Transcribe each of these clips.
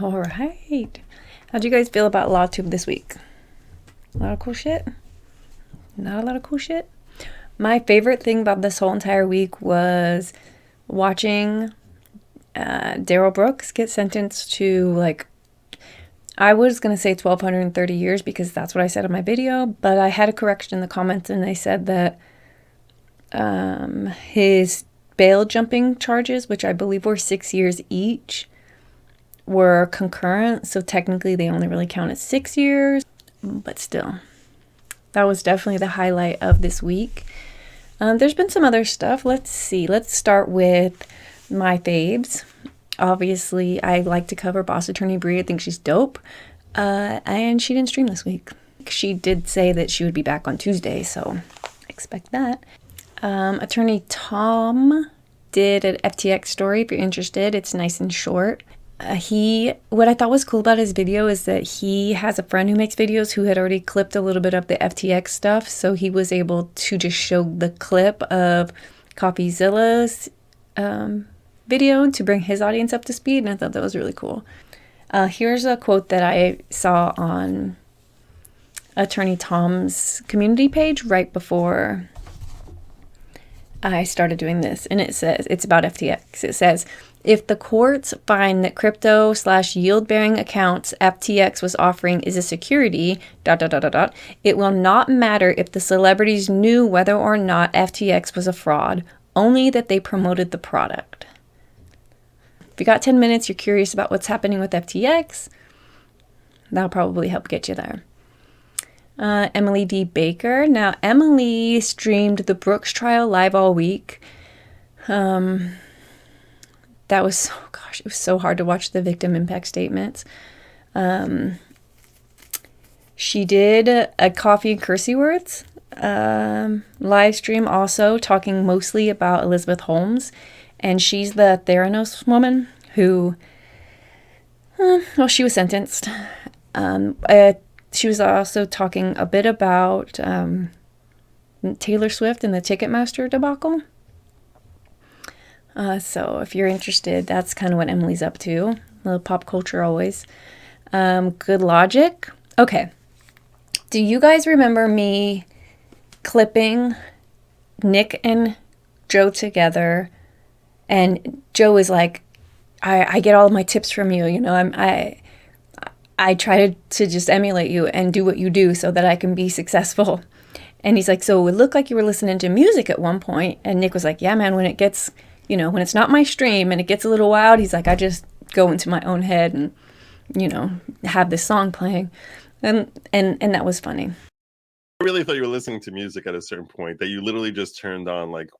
All right. How'd you guys feel about LAWTUBE this week? A lot of cool shit? Not a lot of cool shit? My favorite thing about this whole entire week was watching Daryl Brooks get sentenced to, like, I was going to say 1,230 years because that's what I said in my video, but I had a correction in the comments and they said that his bail jumping charges, which I believe were 6 years each, were concurrent, so technically they only really count as 6 years, but still, that was definitely the highlight of this week. There's been some other stuff. Let's see. Let's start with my faves. Obviously, I like to cover Boss Attorney Bree. I think she's dope, and she didn't stream this week. She did say that she would be back on Tuesday, so expect that. Attorney Tom did an FTX story. If you're interested, it's nice and short. What I thought was cool about his video is that he has a friend who makes videos who had already clipped a little bit of the FTX stuff. So he was able to just show the clip of CoffeeZilla's video to bring his audience up to speed. And I thought that was really cool. Here's a quote that I saw on Attorney Tom's community page right before I started doing this. And it says, it's about FTX. It says, if the courts find that crypto/yield-bearing accounts FTX was offering is a security, ... it will not matter if the celebrities knew whether or not FTX was a fraud, only that they promoted the product. If you got 10 minutes, you're curious about what's happening with FTX, that'll probably help get you there. Emily D. Baker. Now, Emily streamed the Brooks trial live all week. That was, oh gosh, it was so hard to watch the victim impact statements. She did a Coffee and Cursey Words live stream also, talking mostly about Elizabeth Holmes. And she's the Theranos woman who, well, she was sentenced. She was also talking a bit about Taylor Swift and the Ticketmaster debacle. So if you're interested, that's kind of what Emily's up to. A little pop culture always. Good Logic. Okay. Do you guys remember me clipping Nick and Joe together? And Joe is like, I get all of my tips from you. You know, I try to just emulate you and do what you do so that I can be successful. And he's like, so it looked like you were listening to music at one point. And Nick was like, yeah, man, when it gets, you know, when it's not my stream and it gets a little wild, he's like, I just go into my own head and, you know, have this song playing. And that was funny. I really thought you were listening to music at a certain point, that you literally just turned on like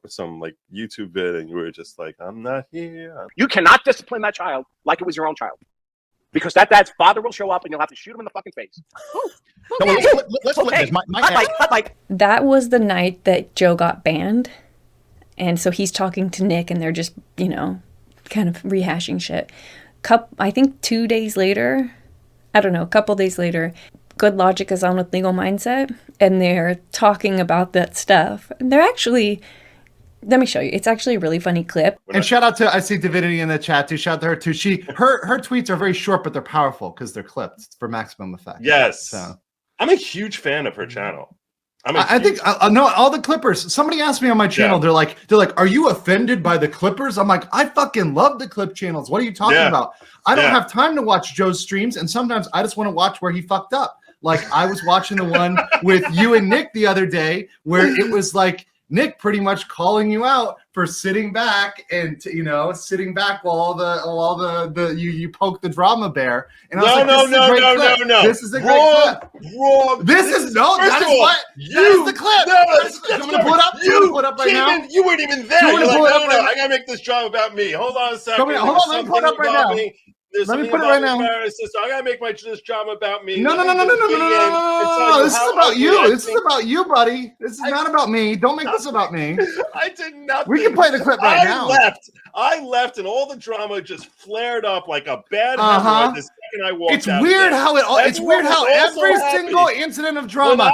some like YouTube vid and you were just like, I'm not here. You cannot discipline that child like it was your own child. Because that dad's father will show up and you'll have to shoot him in the fucking face. Okay. Let's look at this. Hot mic. That was the night that Joe got banned. And so he's talking to Nick and they're just, you know, kind of rehashing shit. I think 2 days later, I don't know, a couple days later, Good Logic is on with Legal Mindset and they're talking about that stuff. And they're actually, let me show you. It's actually a really funny clip. And shout out to, I see Divinity in the chat too. Shout out to her too. Her tweets are very short, but they're powerful because they're clipped for maximum effect. Yes. So I'm a huge fan of her channel. I think no, all the Clippers. Somebody asked me on my channel. Yeah. They're like, are you offended by the Clippers? I'm like, I fucking love the clip channels. What are you talking about? I don't have time to watch Joe's streams, and sometimes I just want to watch where he fucked up. Like I was watching the one with you and Nick the other day, where it was like Nick pretty much calling you out for sitting back and sitting back while you poke the drama bear. And I was no. This is a great clip. Wrong. This is that is the clip. I'm gonna put up. You put up right now. You weren't even there. You're like, no, I gotta make this drama about me. Hold on a second. Hold on, let me put it up right now. There's Let me something put it right about now. embarrassment, so I gotta make this drama about me. No. This is about you. This is about you, buddy. This is not about me. Don't make this about me. I did nothing. We can play the clip right now. I left, and all the drama just flared up like a bad hemorrhoid the second I walked out. It's weird how every single incident of drama,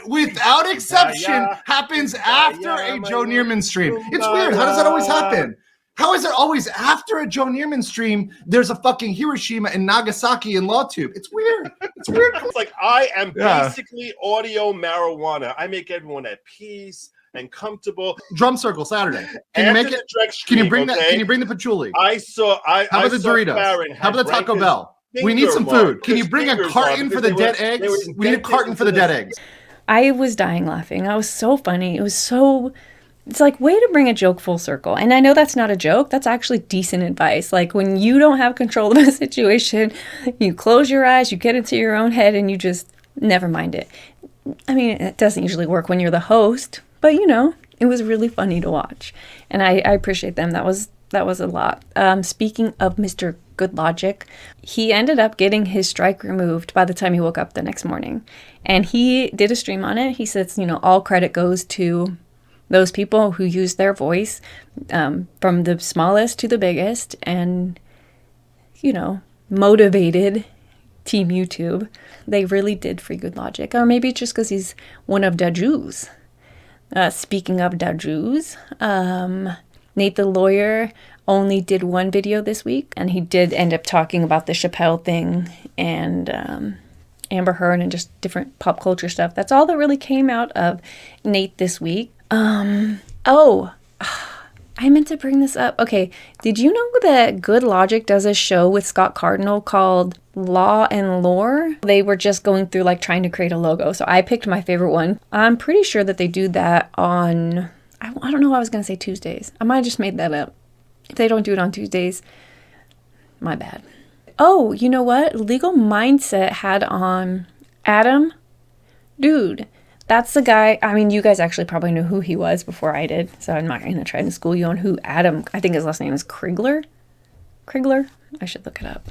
without exception, happens after a Joe Neerman stream. It's weird. How does that always happen? How is it always after a Joe Neerman stream, there's a fucking Hiroshima and Nagasaki in LawTube? It's weird. It's weird. It's like I am basically audio marijuana. I make everyone at peace and comfortable. Drum circle Saturday. Can you make it? Can you bring that? Can you bring the patchouli? How about the Doritos? Faran how about the Taco Bell? We need some food. Can you bring a carton for the dead eggs? We need a carton for the dead eggs. I was dying laughing. I was so funny. It's like, way to bring a joke full circle. And I know that's not a joke. That's actually decent advice. Like, when you don't have control of a situation, you close your eyes, you get into your own head, and you just never mind it. I mean, it doesn't usually work when you're the host, but it was really funny to watch. And I appreciate them. That was a lot. Speaking of Mr. Good Logic, he ended up getting his strike removed by the time he woke up the next morning. And he did a stream on it. He says, all credit goes to those people who use their voice, from the smallest to the biggest, and, motivated Team YouTube. They really did free Good Logic. Or maybe just because he's one of the Jews. Speaking of the Jews, Nate the lawyer only did one video this week, and he did end up talking about the Chappelle thing and Amber Heard and just different pop culture stuff. That's all that really came out of Nate this week. I meant to bring this up. Okay, did you know that Good Logic does a show with Scott Cardinal called Law and Lore? They were just going through trying to create a logo, so I picked my favorite one. I'm pretty sure that they do that on, I don't know why I was going to say Tuesdays. I might have just made that up. If they don't do it on Tuesdays, my bad. Oh, you know what? Legal Mindset had on Adam. Dude, that's the guy. I mean, you guys actually probably knew who he was before I did, so I'm not going to try to school you on who Adam, I think his last name is Crigler. Crigler? I should look it up.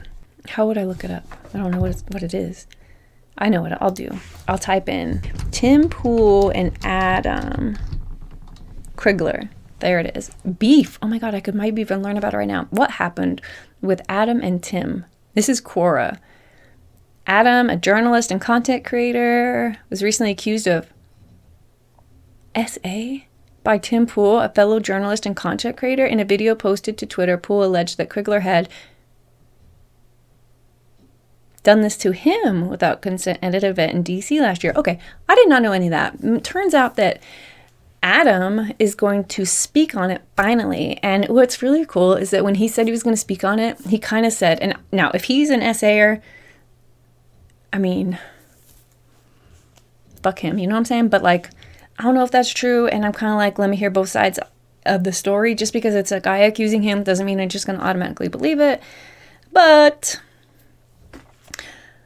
How would I look it up? I don't know what it is. I know what I'll do. I'll type in Tim Pool and Adam Crigler. There it is. Beef. Oh my God, I could maybe even learn about it right now. What happened with Adam and Tim? This is Quora. Adam, a journalist and content creator, was recently accused of SA by Tim Pool, a fellow journalist and content creator. In a video posted to Twitter, Pool alleged that Crigler had done this to him without consent at an event in DC last year. Okay, I did not know any of that. Turns out that Adam is going to speak on it finally. And what's really cool is that when he said he was going to speak on it, he kind of said, and now if he's an essayer, I mean, fuck him, you know what I'm saying? But I don't know if that's true. And I'm kind of let me hear both sides of the story. Just because it's a guy accusing him doesn't mean I'm just going to automatically believe it. But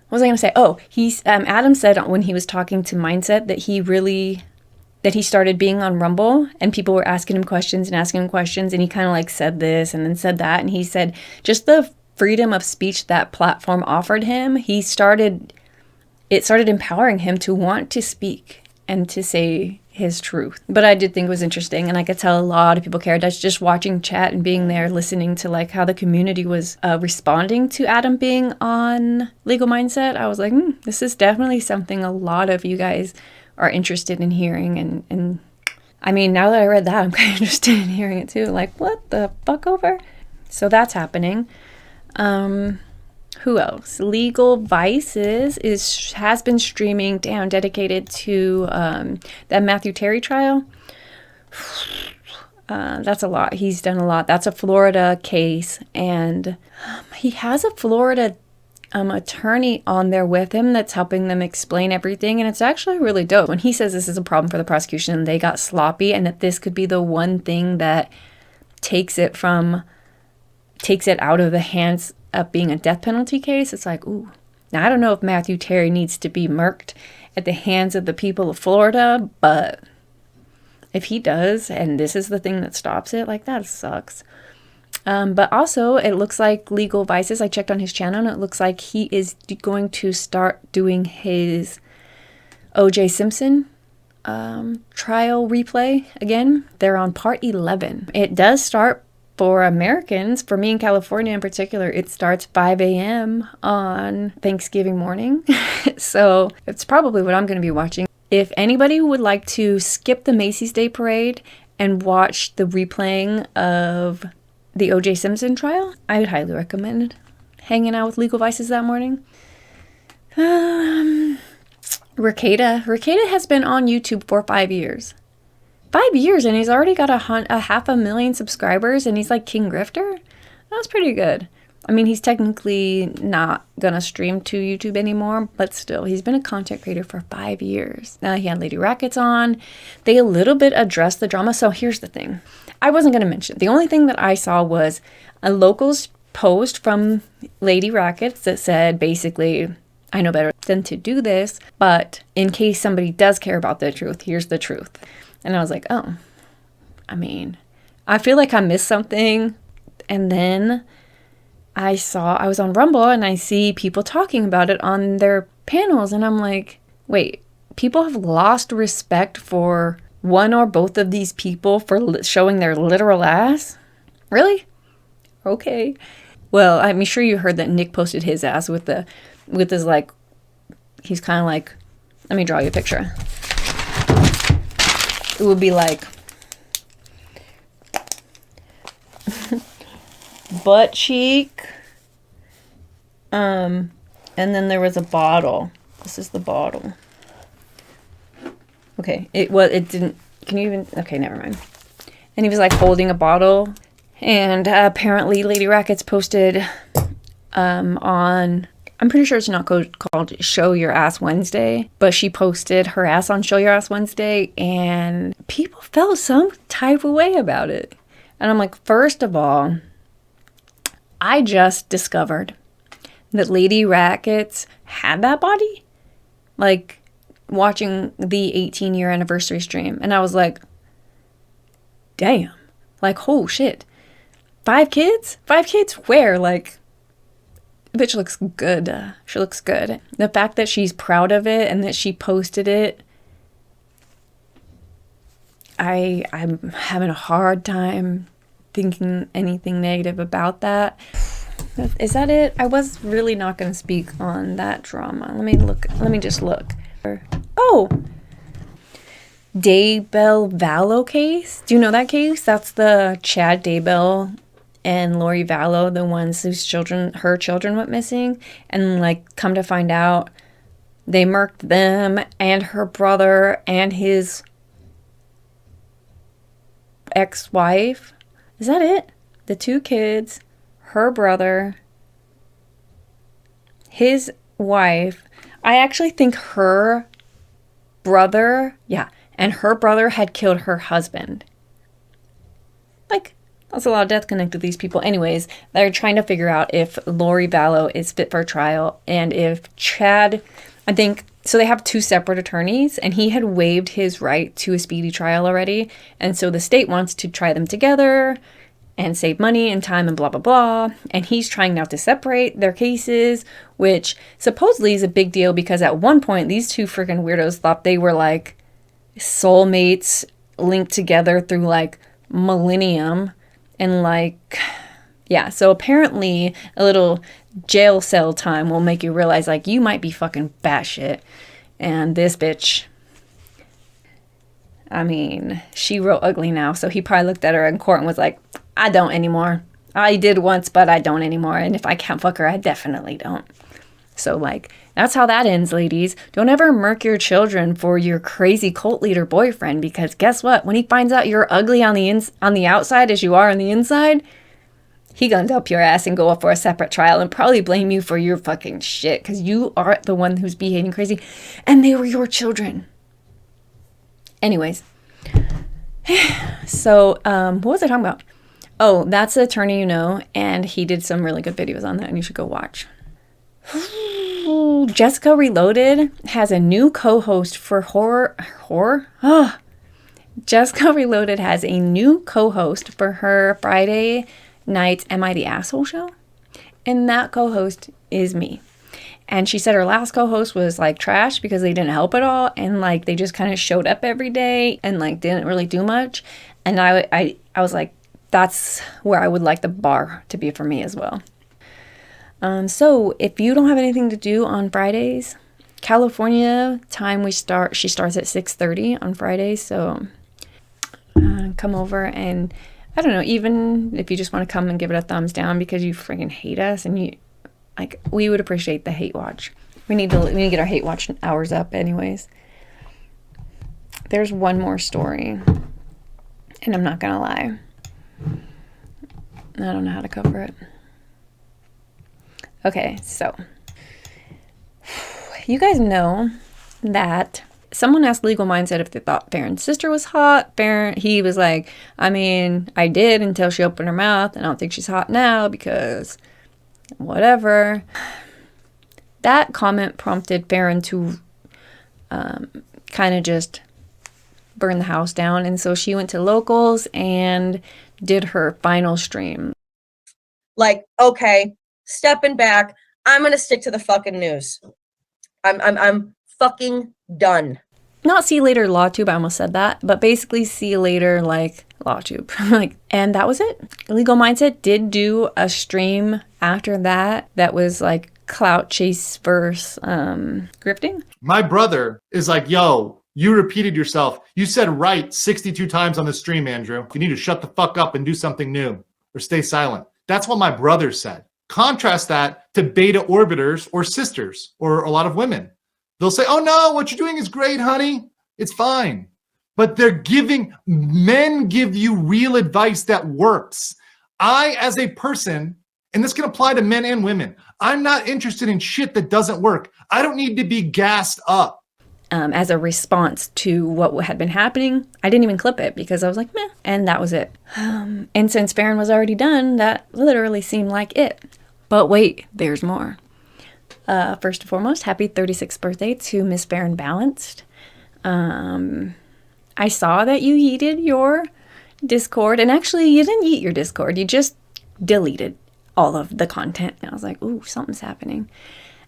what was I going to say? Oh, Adam said when he was talking to Mindset that he started being on Rumble and people were asking him questions. And he kind of said this and then said that. And he said just the freedom of speech that platform offered him, it started empowering him to want to speak and to say his truth. But I did think it was interesting, and I could tell a lot of people cared. That's just watching chat and being there, listening to how the community was responding to Adam being on Legal Mindset. I was like, this is definitely something a lot of you guys are interested in hearing. And I mean, now that I read that, I'm kind of interested in hearing it too. What the fuck over? So that's happening. Who else? Legal Vices has been streaming, dedicated to that Matthew Terry trial. That's a lot. He's done a lot. That's a Florida case, and he has a Florida attorney on there with him that's helping them explain everything, and it's actually really dope. When he says this is a problem for the prosecution and they got sloppy, and that this could be the one thing that takes it out of the hands of being a death penalty case, it's ooh. Now, I don't know if Matthew Terry needs to be murked at the hands of the people of Florida, but if he does, and this is the thing that stops it, that sucks. But also, it looks like Legal Vices, I checked on his channel, and it looks like he is going to start doing his O.J. Simpson trial replay again. They're on part 11. It does start for Americans, for me in California in particular, it starts 5 a.m. on Thanksgiving morning. So it's probably what I'm going to be watching. If anybody would like to skip the Macy's Day Parade and watch the replaying of the O.J. Simpson trial, I would highly recommend hanging out with Legal Vices that morning. Ricada has been on YouTube for 5 years. 5 years, and he's already got a 500,000 subscribers, and he's like King Grifter. That's pretty good. I mean, he's technically not gonna stream to YouTube anymore, but still, he's been a content creator for 5 years. Now he had Lady Rackets on. They a little bit addressed the drama. So here's the thing. I wasn't gonna mention. The only thing that I saw was a locals post from Lady Rackets that said basically, I know better than to do this, but in case somebody does care about the truth, here's the truth. And I was like, oh, I mean, I feel like I missed something. And then I was on Rumble and I see people talking about it on their panels. And I'm like, wait, people have lost respect for one or both of these people for showing their literal ass? Really? Okay. Well, I'm sure you heard that Nick posted his ass with his like, he's kind of like, let me draw you a picture. It would be like butt cheek, and then there was a bottle. This is the bottle. Okay, it didn't, can you even, okay, never mind. And he was like holding a bottle, and apparently Lady Rackets posted on, I'm pretty sure it's not called Show Your Ass Wednesday, but she posted her ass on Show Your Ass Wednesday, and people felt some type of way about it. And I'm like, first of all, I just discovered that Lady Rackets had that body, like watching the 18-year anniversary stream. And I was like, damn, like, oh shit, 5 kids? 5 kids where? Like, bitch looks good. She looks good. The fact that she's proud of it and that she posted it, I'm having a hard time thinking anything negative about that. Is that it? I was really not going to speak on that drama. Let me just look. Oh! Daybell Vallow case. Do you know that case? That's the Chad Daybell and Lori Vallow, the ones whose her children went missing, and like come to find out they murked them and her brother and his ex-wife. Is that it? The 2 kids, her brother, his wife. I actually think her brother, and her brother had killed her husband. Like, that's a lot of death connected to these people. Anyways, they're trying to figure out if Lori Vallow is fit for trial and if Chad, I think, so they have 2 separate attorneys, and he had waived his right to a speedy trial already. And so the state wants to try them together and save money and time and blah, blah, blah. And he's trying now to separate their cases, which supposedly is a big deal because at one point, these 2 freaking weirdos thought they were like soulmates linked together through like millennium. And like, yeah, so apparently a little jail cell time will make you realize like you might be fucking batshit. And this bitch, I mean, she real ugly now. So he probably looked at her in court and was like, I don't anymore. I did once, but I don't anymore. And if I can't fuck her, I definitely don't. So like, that's how that ends, ladies. Don't ever murk your children for your crazy cult leader boyfriend, because guess what? When he finds out you're ugly on the outside as you are on the inside, he gonna dump your ass and go up for a separate trial and probably blame you for your fucking shit, because you are the one who's behaving crazy, and they were your children. Anyways, so what was I talking about? Oh, that's the attorney you know, and he did some really good videos on that, and you should go watch. Jessica Reloaded has a new co-host for horror. Jessica Reloaded has a new co-host for her Friday night's Am I the Asshole show? And that co-host is me. And she said her last co-host was like trash because they didn't help at all. And like they just kind of showed up every day and like didn't really do much. And I was like, that's where I would like the bar to be for me as well. So if you don't have anything to do on Fridays, California time she starts at 6:30 on Fridays. So come over, and I don't know, even if you just want to come and give it a thumbs down because you freaking hate us, and we would appreciate the hate watch. We need to get our hate watch hours up anyways. There's one more story, and I'm not gonna lie, I don't know how to cover it. Okay, so you guys know that someone asked Legal Mindset if they thought Faran's sister was hot. He was like, I mean, I did until she opened her mouth, and I don't think she's hot now because whatever. That comment prompted Faran to kind of just burn the house down, and so she went to locals and did her final stream. Like, okay, stepping back, I'm gonna stick to the fucking news. I'm fucking done. Not see you later, LAWTUBE. I almost said that, but basically see you later, like LAWTUBE. And that was it. Legal Mindset did do a stream after that was like clout chase versus grifting. My brother is like, yo, you repeated yourself. You said right 62 times on the stream, Andrew. You need to shut the fuck up and do something new or stay silent. That's what my brother said. Contrast that to beta orbiters or sisters or a lot of women. They'll say, oh no, what you're doing is great, honey. It's fine. But men give you real advice that works. I, as a person, and this can apply to men and women, I'm not interested in shit that doesn't work. I don't need to be gassed up. As a response to what had been happening, I didn't even clip it because I was like, meh, and that was it. And since Faran was already done, that literally seemed like it. But wait, there's more. First and foremost, happy 36th birthday to Miss Faran Balanced. I saw that you yeeted your Discord, and actually you didn't yeet your Discord, you just deleted all of the content. And I was like, ooh, something's happening.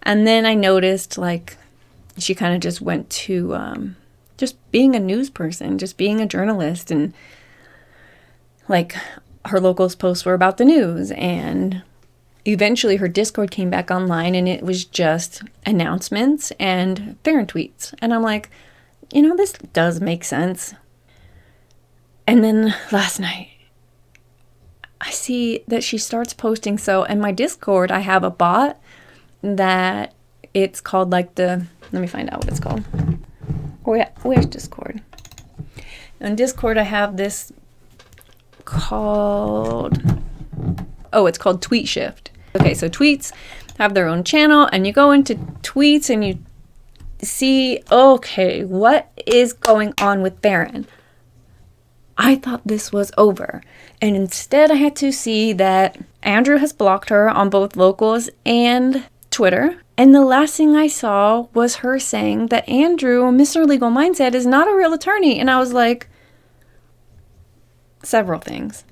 And then I noticed like she kind of just went to just being a news person, just being a journalist, and like her locals posts were about the news, and eventually her Discord came back online and it was just announcements and Faran tweets. And I'm like, you know, this does make sense. And then last night, I see that she starts posting. So in my Discord, I have a bot that it's called like let me find out what it's called. Where's Discord? On Discord, I have this called, it's called Tweet Shift. Okay, so tweets have their own channel, and you go into tweets and you see, okay, what is going on with Faran? I thought this was over. And instead I had to see that Andrew has blocked her on both locals and Twitter. And the last thing I saw was her saying that Andrew, Mr. Legal Mindset, is not a real attorney. And I was like, several things.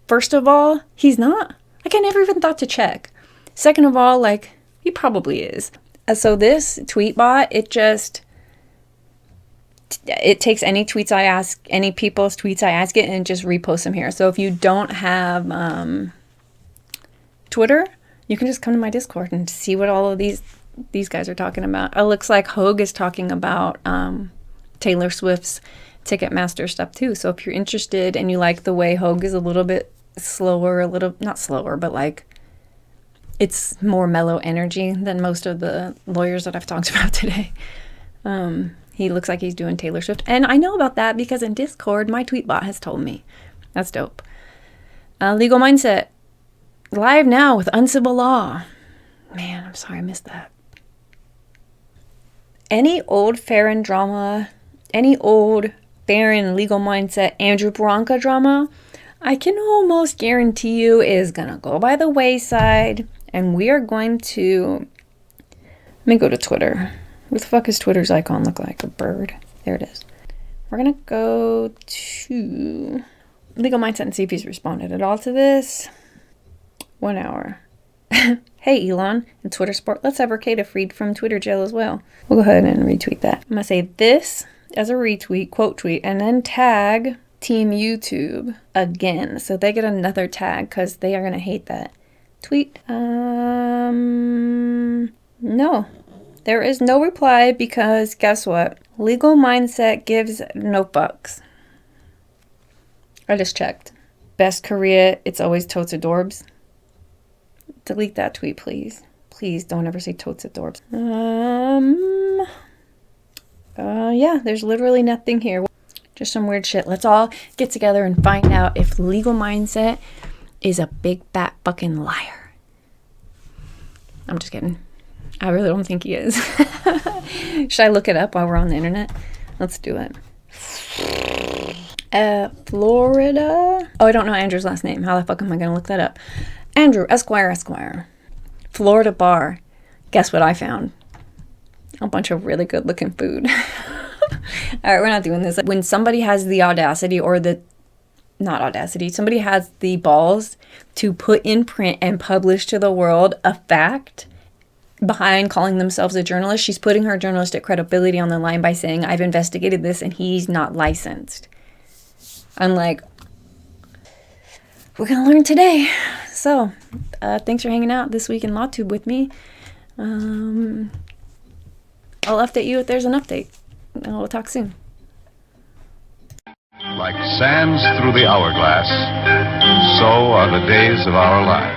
First of all, he's not. Like, I never even thought to check. Second of all, like, he probably is. So this tweet bot, it takes any tweets I ask, any people's tweets I ask it, and just reposts them here. So if you don't have Twitter, you can just come to my Discord and see what all of these guys are talking about. It looks like Hogue is talking about Taylor Swift's Ticketmaster stuff too. So if you're interested and you like the way Hogue is a little bit slower, not slower, but like it's more mellow energy than most of the lawyers that I've talked about today. He looks like he's doing Taylor Swift. And I know about that because in Discord, my tweet bot has told me. That's dope. Legal Mindset. Live now with Uncivil Law. Man, I'm sorry I missed that. Any old Faran drama, any old Faran Legal Mindset Andrew Bronca drama, I can almost guarantee you is going to go by the wayside. And we are going to... Let me go to Twitter. What the fuck is Twitter's icon look like? A bird? There it is. We're going to go to Legal Mindset and see if he's responded at all to this. 1 hour. Hey, Elon, in Twitter Sport, let's have Arcada freed from Twitter jail as well. We'll go ahead and retweet that. I'm going to say this as a retweet, quote tweet, and then tag Team YouTube again. So they get another tag because they are going to hate that. Tweet. No. There is no reply because guess what? Legal Mindset gives no fucks. I just checked. Best Korea, it's always totes adorbs. Delete that tweet, please. Please don't ever say totes adorbs. Yeah, there's literally nothing here. Just some weird shit. Let's all get together and find out if Legal Mindset is a big fat fucking liar. I'm just kidding. I really don't think he is. Should I look it up while we're on the internet? Let's do it. Florida. Oh, I don't know Andrew's last name. How the fuck am I going to look that up? Andrew, Esquire. Florida bar. Guess what I found? A bunch of really good looking food. All right, we're not doing this. When somebody has the audacity or somebody has the balls to put in print and publish to the world a fact behind calling themselves a journalist, she's putting her journalistic credibility on the line by saying, I've investigated this and he's not licensed. I'm like, we're going to learn today. So, thanks for hanging out this week in LawTube with me. I'll update you if there's an update. We'll talk soon. Like sands through the hourglass, so are the days of our lives.